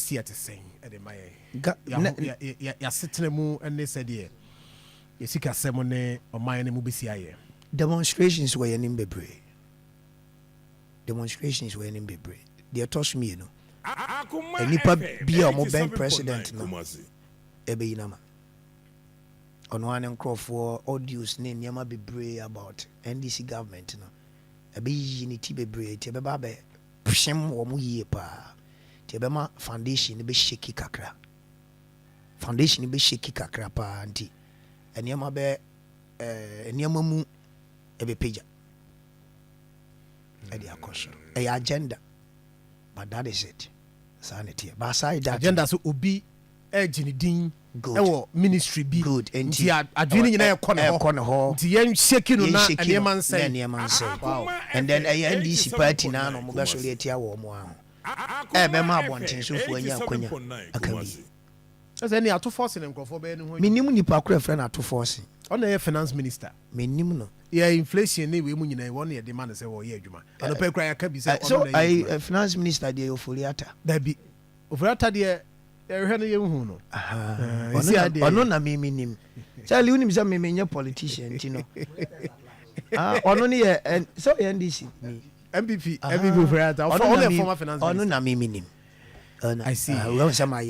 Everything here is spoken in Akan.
see at the same at the my ya sitting mu and they said yeah you see Casemone or my name will be CIA. Demonstrations were in Bebre. Demonstrations were in Bebre. They touched me, you know. And Nipa be a mobile president now. Ebe inama. On one and call for audios name Yama Bebre about NDC government now. Ebe unity Bebre. Tebe babe. Pushem womu ye pa. Tebe ma foundation be shaky kakra. Foundation be shaky kakra pa anti. And Yama be Yama mu ebe peja. Edi akosho. A agenda. But that is it. Sanity. But aside that agenda so obi edge din good ministry be good and adwini nyina e kɔ ho nti yen shake no na eniema nsɛ wow and then a NDC party na no mo be so le tia wo mo a be ma abonten so fu anya akonya akabi ɛsɛ ni ato force ne nkrɔfo be no ho minim nipa kora friend ato force ɔna yɛ finance minister minim no yeah inflation ne we mu nyina won ye demand sɛ wo yɛ adwuma ano pe kra ya ka bi sɛ so I finance minister dey ofoliata da bi ofoliata dey ehwe no ye hu no ono na me nim Charlie unim say me nya politician ti no ono ne ye so NDC MPP ofoliata of all the former finance ono na me nim I see we say my